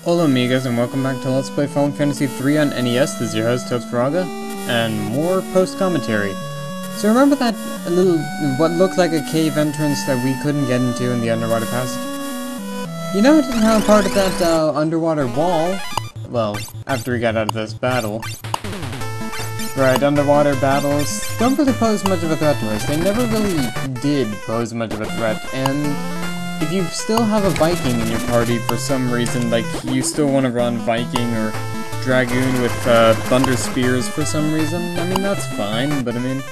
Hola amigos and welcome back to Let's Play Final Fantasy 3 on NES. This is your host, Toadsfraga, and more post-commentary. So remember that little, what looked like a cave entrance that we couldn't get into in the underwater passage? You know, it didn't have part of that underwater wall. Well, after we got out of this battle. Right, underwater battles don't really pose much of a threat to us. They never really did pose much of a threat, and if you still have a Viking in your party for some reason, like you still want to run Viking or Dragoon with Thunder Spears for some reason, I mean, that's fine, but I mean,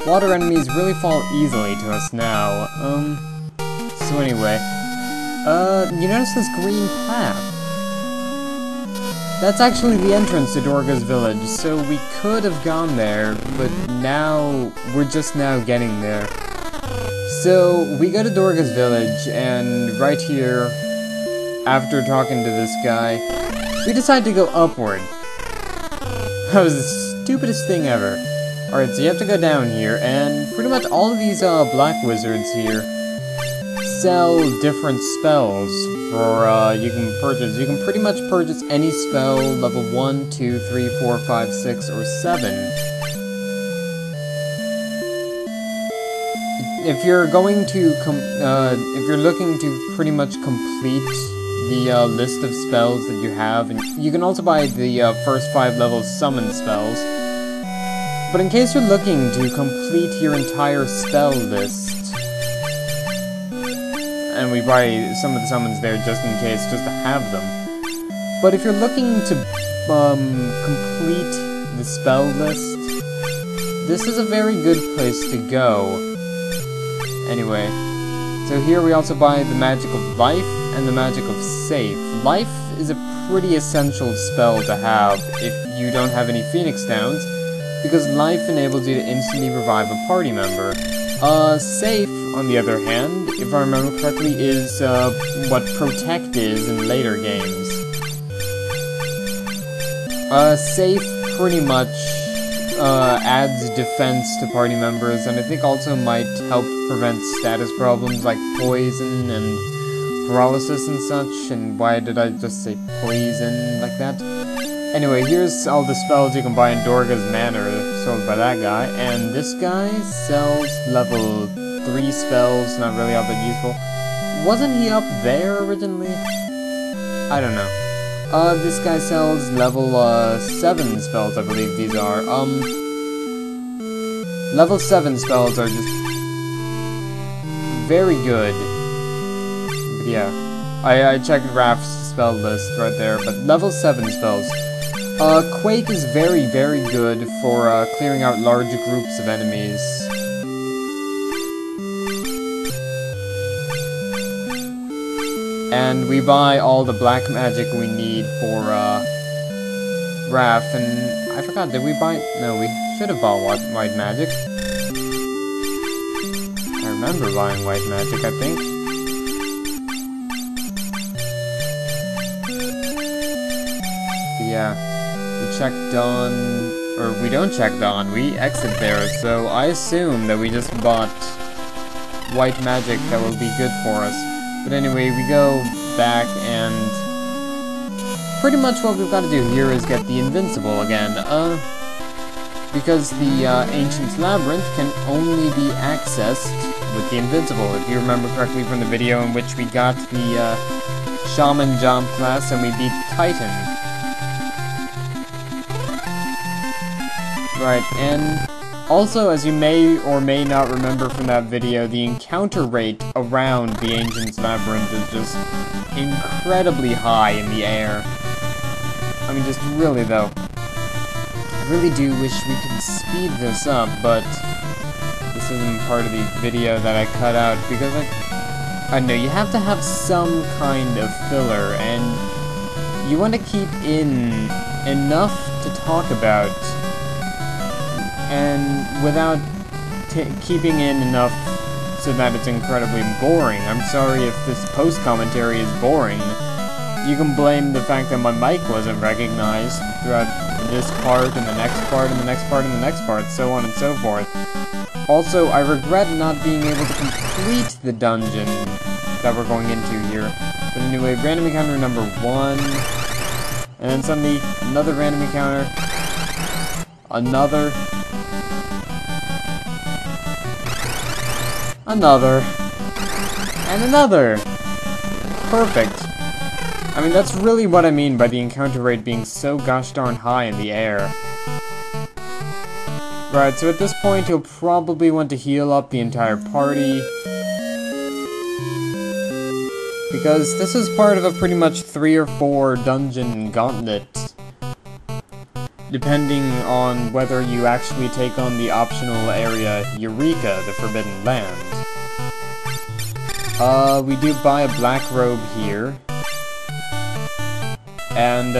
water enemies really fall easily to us now. So anyway, you notice this green path? That's actually the entrance to Dorcas Village, so we could have gone there, but now, we're just now getting there. So, we go to Dorcas Village, and right here, after talking to this guy, we decide to go upward. That was the stupidest thing ever. Alright, so you have to go down here, and pretty much all of these black wizards here sell different spells for, you can purchase. You can pretty much purchase any spell, level 1, 2, 3, 4, 5, 6, or 7. If you're going to, if you're looking to pretty much complete the list of spells that you have, and you can also buy the first 5 level summon spells. But in case you're looking to complete your entire spell list, and we buy some of the summons there just in case, just to have them. But if you're looking to complete the spell list, this is a very good place to go. Anyway, so here we also buy the Magic of Life and the Magic of Safe. Life is a pretty essential spell to have if you don't have any Phoenix Downs, because Life enables you to instantly revive a party member. Safe, on the other hand, if I remember correctly, is what Protect is in later games. Safe pretty much adds defense to party members, and I think also might help prevent status problems like poison and paralysis and such. And why did I just say poison like that? Anyway, here's all the spells you can buy in Dorcas Manor, sold by that guy, and this guy sells level 3 spells, not really all that useful. Wasn't he up there originally? I don't know. This guy sells level 7 spells, I believe these are. Level 7 spells are just very good. But yeah, I checked Raph's spell list right there, but level 7 spells. Quake is very, very good for clearing out large groups of enemies. And we buy all the black magic we need for, Raph, and I forgot, did we buy? No, we should have bought white magic. I remember buying white magic, I think. But yeah, we check Dawn, or we don't check Dawn, we exit there, so I assume that we just bought white magic that will be good for us. But anyway, we go back, and pretty much what we've got to do here is get the Invincible again, because the Ancient Labyrinth can only be accessed with the Invincible, if you remember correctly from the video in which we got the Shaman Jump class and we beat Titan. Right, and also, as you may or may not remember from that video, the encounter rate around the Ancient Labyrinth is just incredibly high in the air. I mean, just really though. I really do wish we could speed this up, but this isn't part of the video that I cut out, because I know you have to have some kind of filler, and you want to keep in enough to talk about, and without keeping in enough so that it's incredibly boring. I'm sorry if this post-commentary is boring. You can blame the fact that my mic wasn't recognized throughout this part, and the next part, and the next part, and the next part, so on and so forth. Also, I regret not being able to complete the dungeon that we're going into here. But anyway, random encounter number 1. And then suddenly, another random encounter. Another. Another. And another. Perfect. I mean, that's really what I mean by the encounter rate being so gosh darn high in the air. Right, so at this point, you'll probably want to heal up the entire party. Because this is part of a pretty much 3 or 4 dungeon gauntlet. Depending on whether you actually take on the optional area Eureka, the Forbidden Land. We do buy a black robe here. And,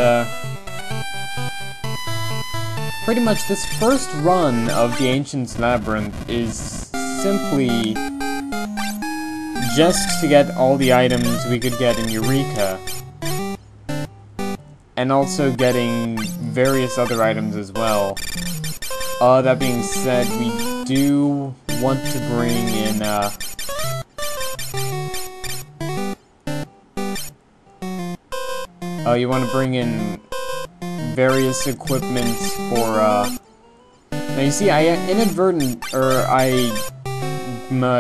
pretty much this first run of the Ancient's Labyrinth is simply just to get all the items we could get in Eureka. And also getting various other items as well. That being said, we do want to bring in, you want to bring in various equipments for, now you see, I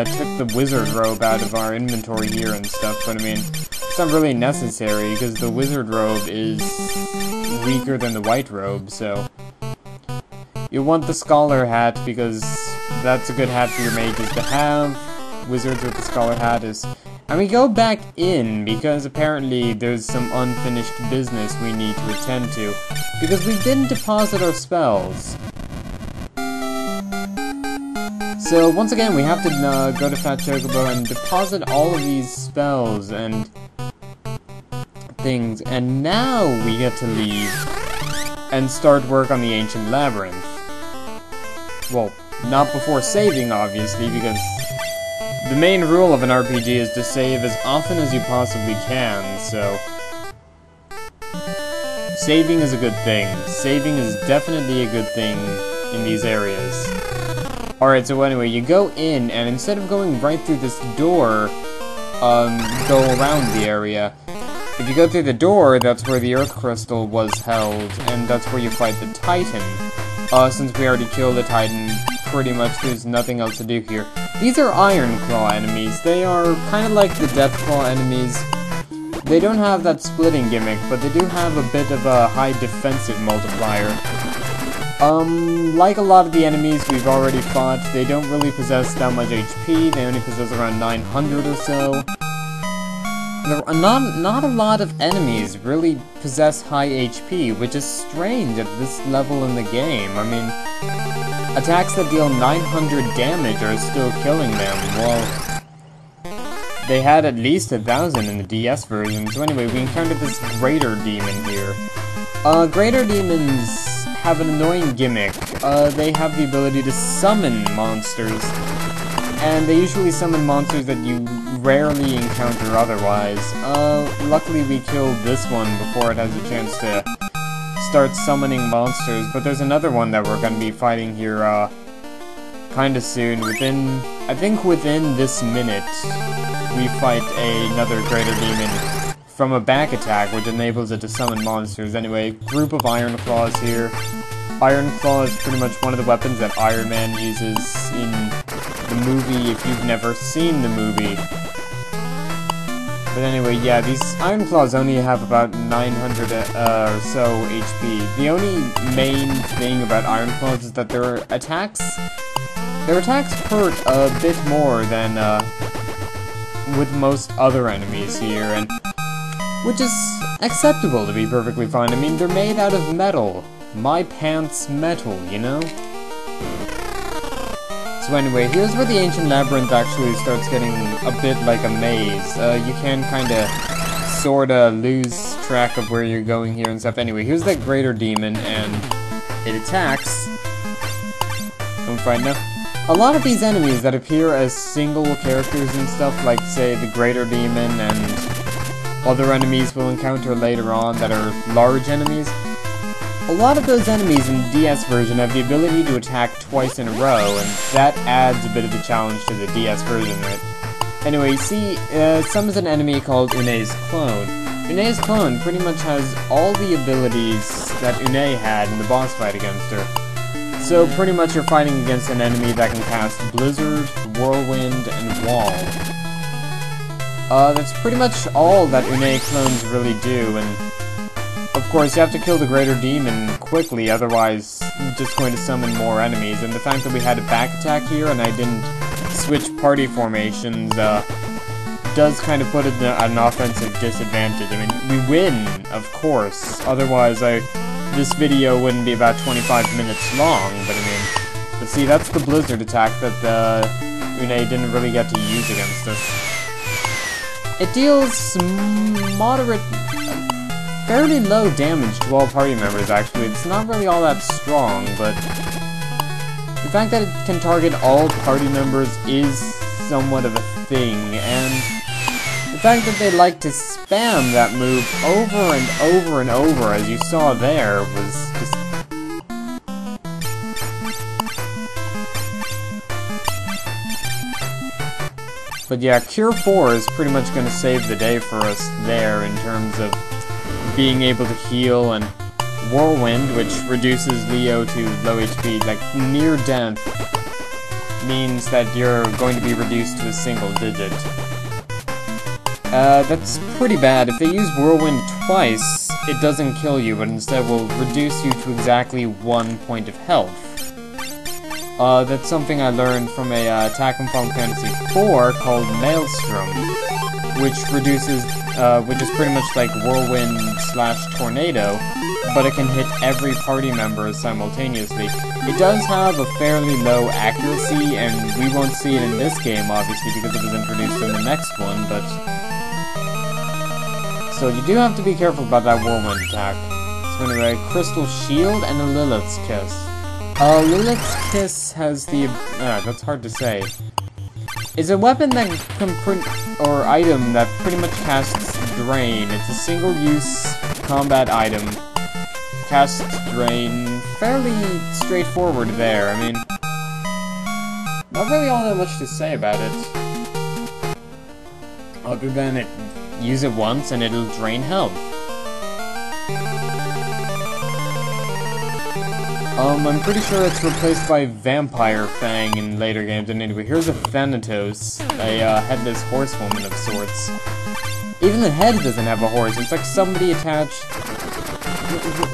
took the wizard robe out of our inventory here and stuff, but I mean, it's not really necessary, because the wizard robe is weaker than the white robe, so you want the scholar hat, because that's a good hat for your mages to have. Wizards with the scholar hat is... And we go back in, because apparently there's some unfinished business we need to attend to, because we didn't deposit our spells. So once again, we have to go to Fat Chocobo and deposit all of these spells and things, and now we get to leave and start work on the Ancient Labyrinth. Well, not before saving, obviously, because the main rule of an RPG is to save as often as you possibly can, so... Saving is a good thing. Saving is definitely a good thing in these areas. Alright, so anyway, you go in, and instead of going right through this door, go around the area. If you go through the door, that's where the Earth Crystal was held, and that's where you fight the Titan. Since we already killed the Titan, pretty much there's nothing else to do here. These are Iron Claw enemies. They are kind of like the Death Claw enemies. They don't have that splitting gimmick, but they do have a bit of a high defensive multiplier. Like a lot of the enemies we've already fought, they don't really possess that much HP. They only possess around 900 or so. There are not a lot of enemies really possess high HP, which is strange at this level in the game. I mean, attacks that deal 900 damage are still killing them, well, they had at least 1,000 in the DS version. So anyway, we encountered this Greater Demon here. Greater Demons have an annoying gimmick. They have the ability to summon monsters, and they usually summon monsters that you rarely encounter otherwise. Luckily we killed this one before it has a chance to start summoning monsters, but there's another one that we're gonna be fighting here, kinda soon. I think within this minute, we fight another Greater Demon from a back attack, which enables it to summon monsters. Anyway, group of Iron Claws here. Iron Claw is pretty much one of the weapons that Iron Man uses in the movie, if you've never seen the movie. But anyway, yeah, these Iron Claws only have about 900 or so HP. The only main thing about Iron Claws is that their attacks hurt a bit more than with most other enemies here, and which is acceptable, to be perfectly fine. I mean, they're made out of metal. My pants metal, you know? So anyway, here's where the Ancient Labyrinth actually starts getting a bit like a maze. You can kinda, sorta lose track of where you're going here and stuff. Anyway, here's that Greater Demon, and it attacks. Don't find now. A lot of these enemies that appear as single characters and stuff, like, say, the Greater Demon and other enemies we'll encounter later on that are large enemies, a lot of those enemies in the DS version have the ability to attack twice in a row, and that adds a bit of a challenge to the DS version, right? Anyway, you see, summons an enemy called Renees Clone. Renees Clone pretty much has all the abilities that Une had in the boss fight against her. So pretty much you're fighting against an enemy that can cast Blizzard, Whirlwind, and Wall. That's pretty much all that Une clones really do, and of course you have to kill the Greater Demon quickly, otherwise you're just going to summon more enemies. And the fact that we had a back attack here and I didn't switch party formations does kind of put it in an offensive disadvantage. I mean, we win, of course, otherwise this video wouldn't be about 25 minutes long, but I mean, but see, that's the Blizzard attack that Une didn't really get to use against us. It deals moderate, fairly low damage to all party members, actually. It's not really all that strong, but the fact that it can target all party members is somewhat of a thing, and the fact that they like to spam that move over and over and over, as you saw there, was just... But yeah, Cure 4 is pretty much going to save the day for us there in terms of being able to heal, and Whirlwind, which reduces Leo to low HP, like near death, means that you're going to be reduced to a single digit. That's pretty bad. If they use Whirlwind twice, it doesn't kill you, but instead will reduce you to exactly 1 point of health. That's something I learned from a attack in Final Fantasy IV called Maelstrom, which reduces, which is pretty much like Whirlwind / Tornado, but it can hit every party member simultaneously. It does have a fairly low accuracy, and we won't see it in this game, obviously, because it was introduced in the next one, but... So you do have to be careful about that Whirlwind attack. So anyway, Crystal Shield and a Lilith's Kiss. Lilith's Kiss has the... that's hard to say. It's a weapon that or item that pretty much casts Drain. It's a single-use combat item. Casts Drain. Fairly straightforward there. I mean, not really all that much to say about it. Other than use it once and it'll drain health. I'm pretty sure it's replaced by Vampire Fang in later games. And anyway, here's a Thanatos, a headless horsewoman of sorts. Even the head doesn't have a horse. It's like somebody attached...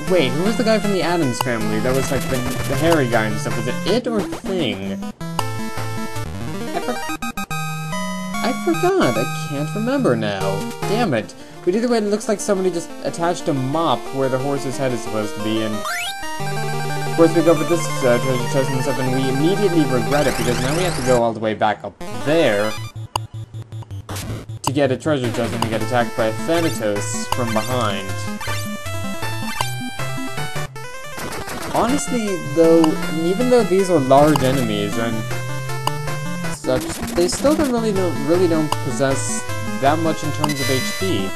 Wait, who was the guy from the Addams Family that was like the hairy guy and stuff? Was it or Thing? I forgot. I can't remember now. Damn it. But either way, it looks like somebody just attached a mop where the horse's head is supposed to be, and... Of course, we go for this treasure chest and stuff, and we immediately regret it, because now we have to go all the way back up there to get a treasure chest, and we get attacked by a Thanatos from behind. Honestly, though, even though these are large enemies and such, they still really don't possess that much in terms of HP.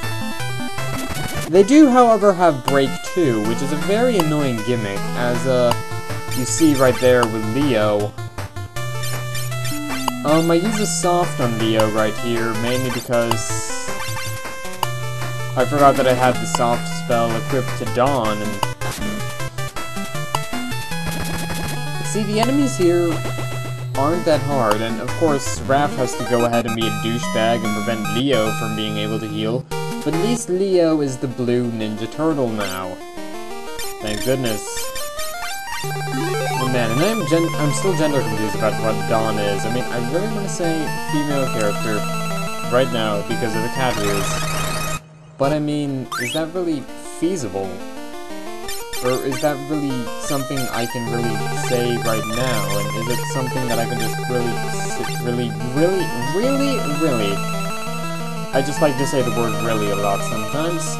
They do, however, have Break 2, which is a very annoying gimmick, as you see right there with Leo. I use a soft on Leo right here, mainly because I forgot that I had the soft spell equipped to Dawn, and see, the enemies here aren't that hard, and of course, Raph has to go ahead and be a douchebag and prevent Leo from being able to heal. But at least Leo is the blue Ninja Turtle now. Thank goodness. Oh man, and I'm still gender confused about what Dawn is. I mean, I really want to say female character right now because of the cat ears. But I mean, is that really feasible? Or is that really something I can really say right now? And is it something that I can just really... I just like to say the word really a lot sometimes.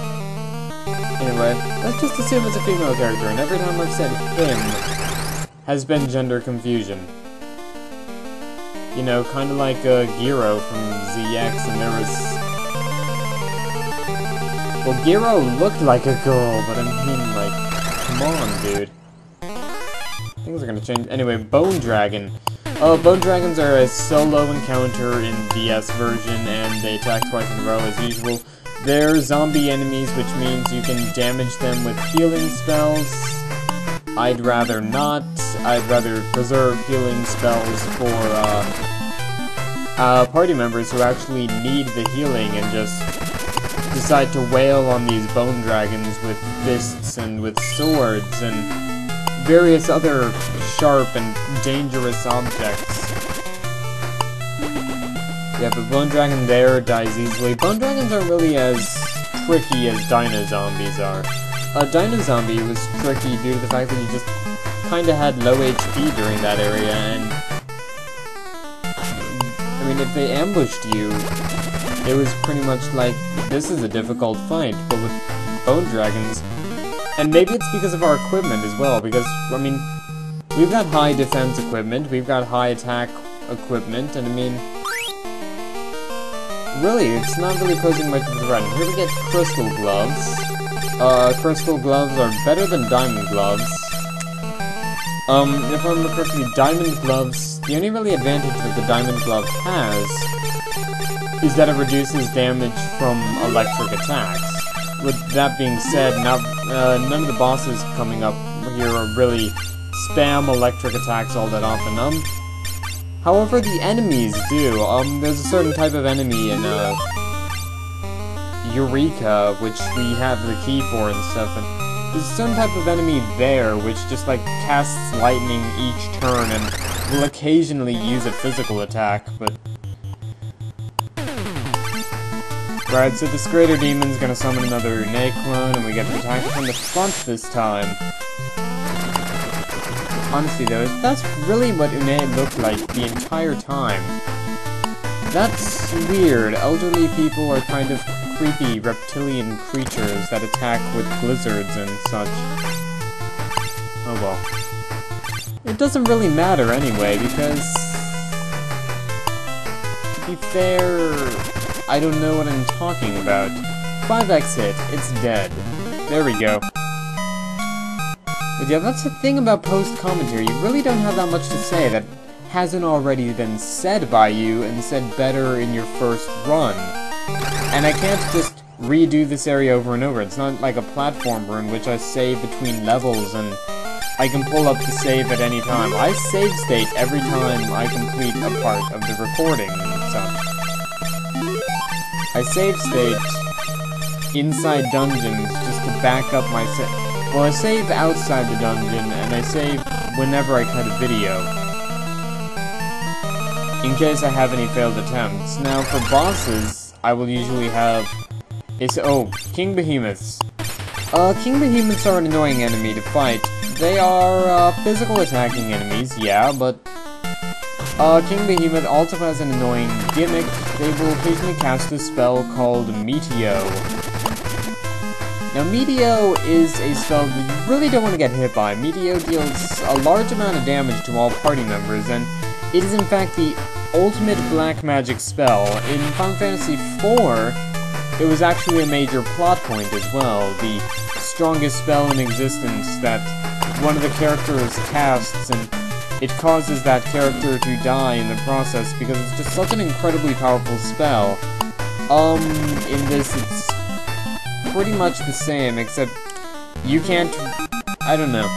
Anyway, let's just assume it's a female character, and every time I've said him has been gender confusion. You know, kind of like Gyro from ZX, and there was... Well, Gyro looked like a girl, but I mean, like, come on, dude. Things are gonna change. Anyway, Bone Dragon. Bone Dragons are a solo encounter in DS version, and they attack twice in a row as usual. They're zombie enemies, which means you can damage them with healing spells. I'd rather not. I'd rather preserve healing spells for, party members who actually need the healing and just decide to wail on these bone dragons with fists and with swords and various other sharp and dangerous objects. Yeah, but bone dragon there dies easily. Bone dragons aren't really as tricky as dino zombies are. A dino zombie was tricky due to the fact that you just kinda had low HP during that area, and I mean, if they ambushed you, it was pretty much like, this is a difficult fight, but with bone dragons, and maybe it's because of our equipment as well, because, I mean, we've got high defense equipment, we've got high attack equipment, and I mean, really, it's not really posing much of a threat. Here we get crystal gloves. Crystal gloves are better than diamond gloves. If I remember correctly, diamond gloves, the only really advantage that the diamond glove has is that it reduces damage from electric attacks. With that being said, now, none of the bosses coming up here really spam electric attacks all that often. However, the enemies do. There's a certain type of enemy in, Eureka, which we have the key for and stuff, and there's a certain type of enemy there which just, like, casts lightning each turn and will occasionally use a physical attack, but... Right, so this Greater Demon's gonna summon another Renees Clone, and we get to attack from the front this time. Honestly though, that's really what Une looked like the entire time. That's weird. Elderly people are kind of creepy reptilian creatures that attack with blizzards and such. Oh well. It doesn't really matter anyway, because... to be fair... I don't know what I'm talking about. 5x hit, it's dead. There we go. But yeah, that's the thing about post-commentary. You really don't have that much to say that hasn't already been said by you and said better in your first run. And I can't just redo this area over and over. It's not like a platformer in which I save between levels and I can pull up the save at any time. I save state every time I complete a part of the recording and such. I save state inside dungeons just to back up my save. Well, I save outside the dungeon, and I save whenever I cut a video, in case I have any failed attempts. Now, for bosses, I will usually have... King Behemoths. King Behemoths are an annoying enemy to fight. They are, physical attacking enemies, yeah, but... King Behemoth also has an annoying gimmick. They will occasionally cast a spell called Meteo. Now, Meteo is a spell that you really don't want to get hit by. Meteo deals a large amount of damage to all party members, and it is in fact the ultimate black magic spell. In Final Fantasy IV, it was actually a major plot point as well. The strongest spell in existence that one of the characters casts, and it causes that character to die in the process because it's just such an incredibly powerful spell. In this, it's pretty much the same, except you can't... I don't know.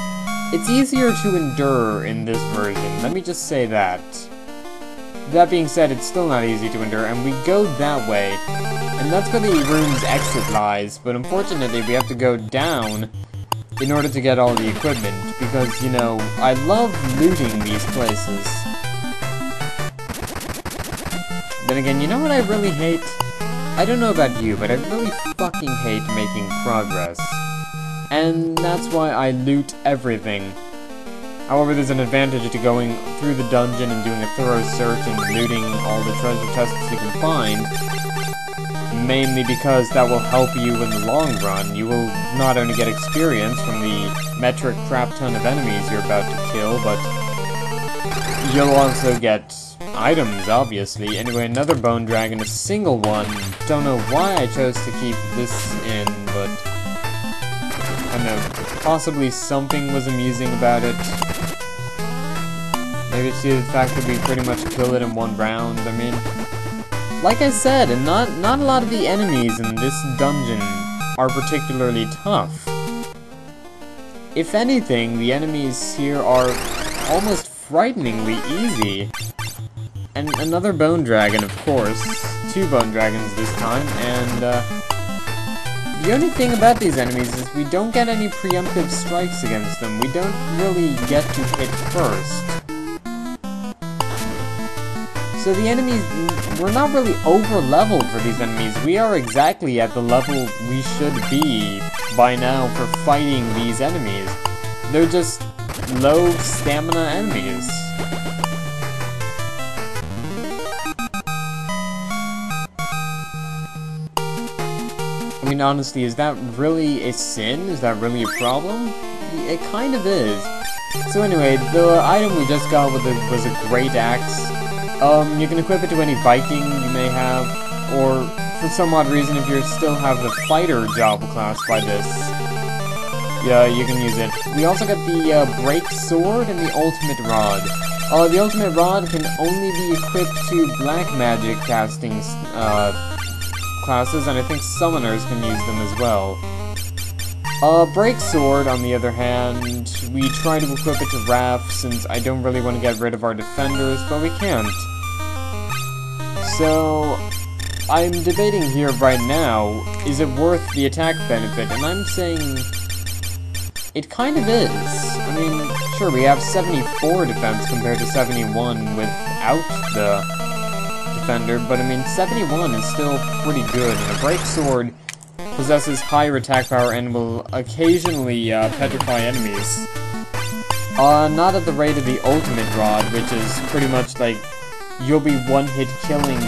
It's easier to endure in this version, let me just say that. That being said, it's still not easy to endure, and we go that way, and that's where the room's exit lies, but unfortunately we have to go down in order to get all the equipment, because, you know, I love looting these places. Then again, you know what I really hate? I don't know about you, but I really fucking hate making progress. And that's why I loot everything. However, there's an advantage to going through the dungeon and doing a thorough search and looting all the treasure chests you can find. Mainly because that will help you in the long run. You will not only get experience from the metric crap ton of enemies you're about to kill, but you'll also get items, obviously. Anyway, another bone dragon, a single one. Don't know why I chose to keep this in, but I don't know, possibly something was amusing about it. Maybe it's due to the fact that we pretty much kill it in one round. I mean, like I said, and not a lot of the enemies in this dungeon are particularly tough. If anything, the enemies here are almost frighteningly easy. And another bone dragon, of course. 2 bone dragons this time, and the only thing about these enemies is we don't get any preemptive strikes against them. We don't really get to hit first. So the enemies, we're not really over-leveled for these enemies. We are exactly at the level we should be by now for fighting these enemies. They're just low stamina enemies. I mean, honestly, is that really a sin? Is that really a problem? It kind of is. So anyway, the item we just got was a great axe. You can equip it to any Viking you may have, or for some odd reason, if you still have the fighter job class by this, yeah, you can use it. We also got the break sword and the ultimate rod. The ultimate rod can only be equipped to black magic casting classes, and I think summoners can use them as well. Break sword, on the other hand, we try to equip it to Raph, since I don't really want to get rid of our defenders, but we can't. So, I'm debating here right now, is it worth the attack benefit? And I'm saying it kind of is. I mean, sure, we have 74 defense compared to 71 without the defender, but I mean, 71 is still pretty good, and a break sword possesses higher attack power and will occasionally petrify enemies. Not at the rate of the ultimate rod, which is pretty much like you'll be one-hit killing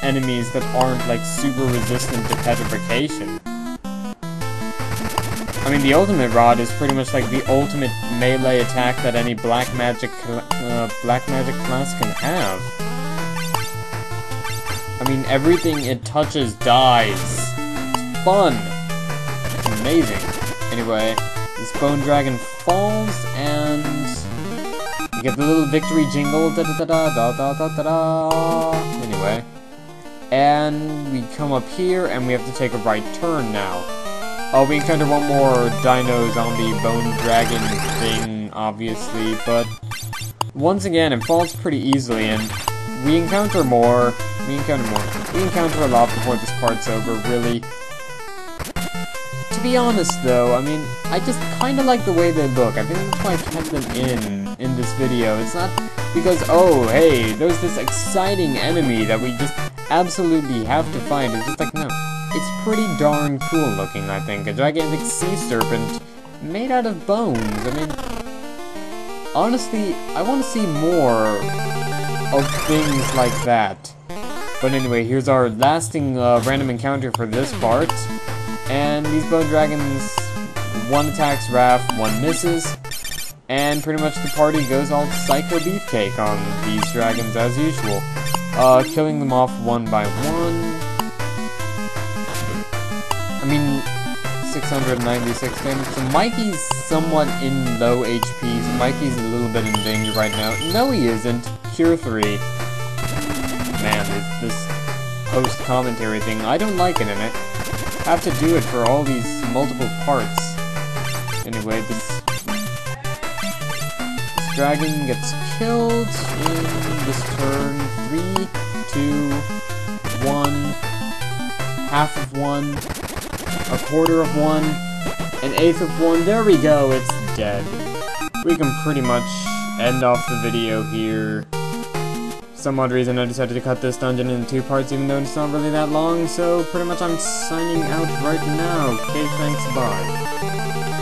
enemies that aren't like super resistant to petrification. I mean, the ultimate rod is pretty much like the ultimate melee attack that any black magic class can have. I mean, everything it touches dies. It's fun. It's amazing. Anyway, this bone dragon falls, and you get the little victory jingle. Da da da da da da da da. Anyway, and we come up here, and we have to take a right turn now. We encounter one more dino zombie bone dragon thing, obviously, but once again, it falls pretty easily, and we encounter more. We encounter a lot before this part's over, really. To be honest, though, I mean, I just kind of like the way they look. I think that's why I kept them in this video. It's not because, oh, hey, there's this exciting enemy that we just absolutely have to find. It's just like, no. It's pretty darn cool looking, I think. A gigantic sea serpent made out of bones. I mean, honestly, I want to see more of things like that. But anyway, here's our lasting random encounter for this part. And these bone dragons, one attacks Raph, one misses. And pretty much the party goes all psycho beefcake on these dragons as usual. Killing them off one by one. I mean, 696 damage. So Mikey's somewhat in low HP, so Mikey's a little bit in danger right now. No, he isn't. Cure 3. Man, this post-commentary thing, I don't like it, and I have to do it for all these multiple parts. Anyway, this dragon gets killed in this turn. 3, 2, 1, half of 1, a quarter of 1, an eighth of 1. There we go, it's dead. We can pretty much end off the video here. For some odd reason I decided to cut this dungeon into 2 parts, even though it's not really that long, so pretty much I'm signing out right now. Okay, thanks, bye.